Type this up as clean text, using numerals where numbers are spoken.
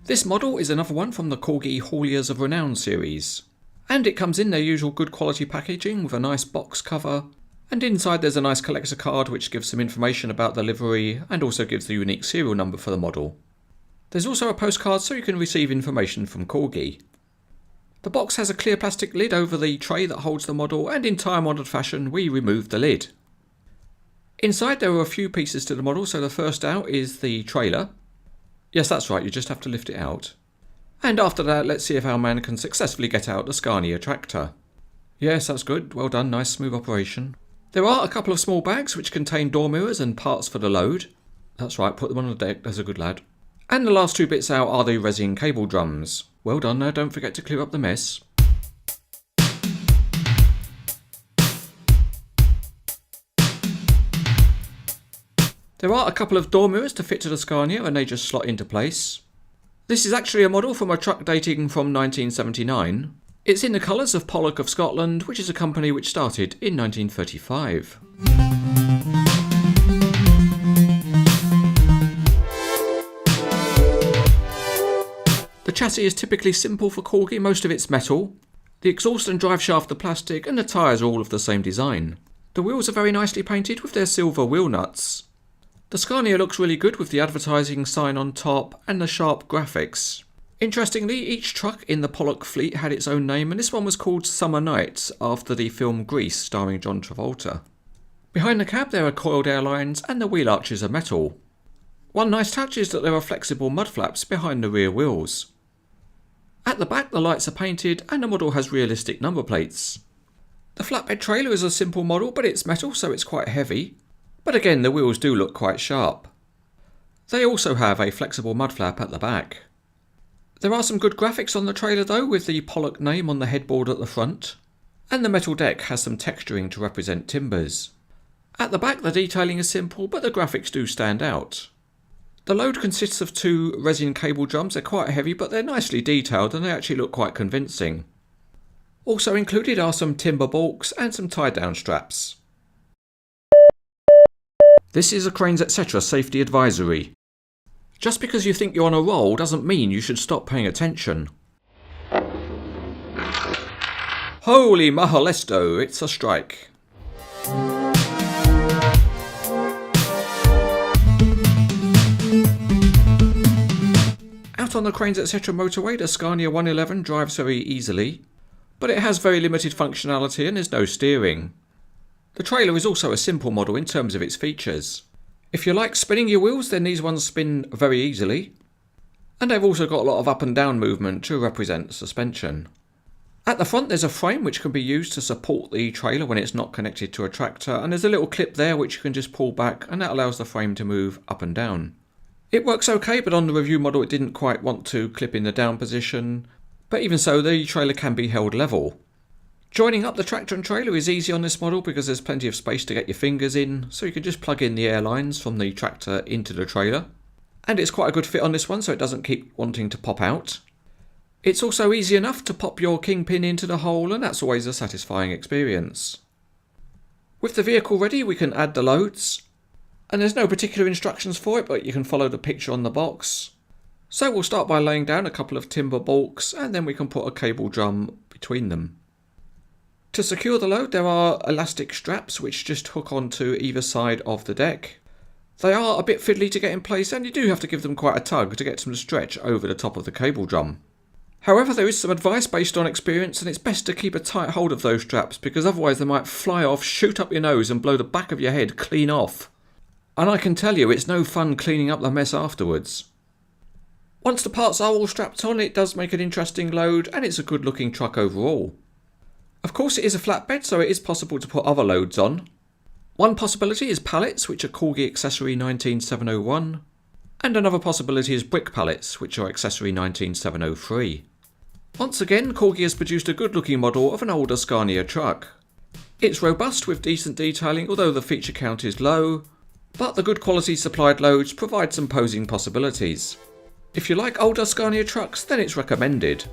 This model is another one from the Corgi Hauliers of Renown series, and it comes in their usual good quality packaging with a nice box cover, and inside there's a nice collector card which gives some information about the livery and also gives the unique serial number for the model. There's also a postcard so you can receive information from Corgi. The box has a clear plastic lid over the tray that holds the model, and in tyre modern fashion we removed the lid. Inside there are a few pieces to the model, so the first out is the trailer. Yes, that's right, you just have to lift it out. And after that, let's see if our man can successfully get out the Scania tractor. Yes, that's good, well done, nice smooth operation. There are a couple of small bags which contain door mirrors and parts for the load. That's right, put them on the deck, there's a good lad. And the last two bits out are the resin cable drums. Well done, now don't forget to clear up the mess. There are a couple of door mirrors to fit to the Scania and they just slot into place. This is actually a model from a truck dating from 1979. It's in the colours of Pollock of Scotland, which is a company which started in 1935. The chassis is typically simple for Corgi, most of it's metal. The exhaust and drive shaft are plastic and the tyres are all of the same design. The wheels are very nicely painted with their silver wheel nuts. The Scania looks really good with the advertising sign on top and the sharp graphics. Interestingly, each truck in the Pollock fleet had its own name, and this one was called Summer Nights after the film Grease starring John Travolta. Behind the cab there are coiled air lines and the wheel arches are metal. One nice touch is that there are flexible mud flaps behind the rear wheels. At the back the lights are painted and the model has realistic number plates. The flatbed trailer is a simple model, but it's metal so it's quite heavy. But again, the wheels do look quite sharp. They also have a flexible mud flap at the back. There are some good graphics on the trailer though, with the Pollock name on the headboard at the front, and the metal deck has some texturing to represent timbers. At the back the detailing is simple, but the graphics do stand out. The load consists of two resin cable drums. They're quite heavy, but they're nicely detailed and they actually look quite convincing. Also included are some timber balks and some tie-down straps. This is a CranesEtcTV safety advisory. Just because you think you're on a roll doesn't mean you should stop paying attention. Holy mahalesto, it's a strike. Out on the CranesEtcTV motorway, the Scania 111 drives very easily, but it has very limited functionality and there's no steering. The trailer is also a simple model in terms of its features. If you like spinning your wheels, then these ones spin very easily. And they've also got a lot of up and down movement to represent suspension. At the front there's a frame which can be used to support the trailer when it's not connected to a tractor, and there's a little clip there which you can just pull back and that allows the frame to move up and down. It works okay, but on the review model it didn't quite want to clip in the down position, but even so the trailer can be held level. Joining up the tractor and trailer is easy on this model because there's plenty of space to get your fingers in, so you can just plug in the air lines from the tractor into the trailer. And it's quite a good fit on this one so it doesn't keep wanting to pop out. It's also easy enough to pop your kingpin into the hole, and that's always a satisfying experience. With the vehicle ready we can add the loads, and there's no particular instructions for it, but you can follow the picture on the box. So we'll start by laying down a couple of timber balks and then we can put a cable drum between them. To secure the load there are elastic straps which just hook onto either side of the deck. They are a bit fiddly to get in place and you do have to give them quite a tug to get them to stretch over the top of the cable drum. However, there is some advice based on experience, and it's best to keep a tight hold of those straps because otherwise they might fly off, shoot up your nose and blow the back of your head clean off. And I can tell you it's no fun cleaning up the mess afterwards. Once the parts are all strapped on, it does make an interesting load and it's a good looking truck overall. Of course it is a flatbed, so it is possible to put other loads on. One possibility is pallets, which are Corgi Accessory 19701, and another possibility is brick pallets, which are Accessory 19703. Once again, Corgi has produced a good looking model of an older Scania truck. It's robust with decent detailing, although the feature count is low, but the good quality supplied loads provide some posing possibilities. If you like older Scania trucks, then it's recommended.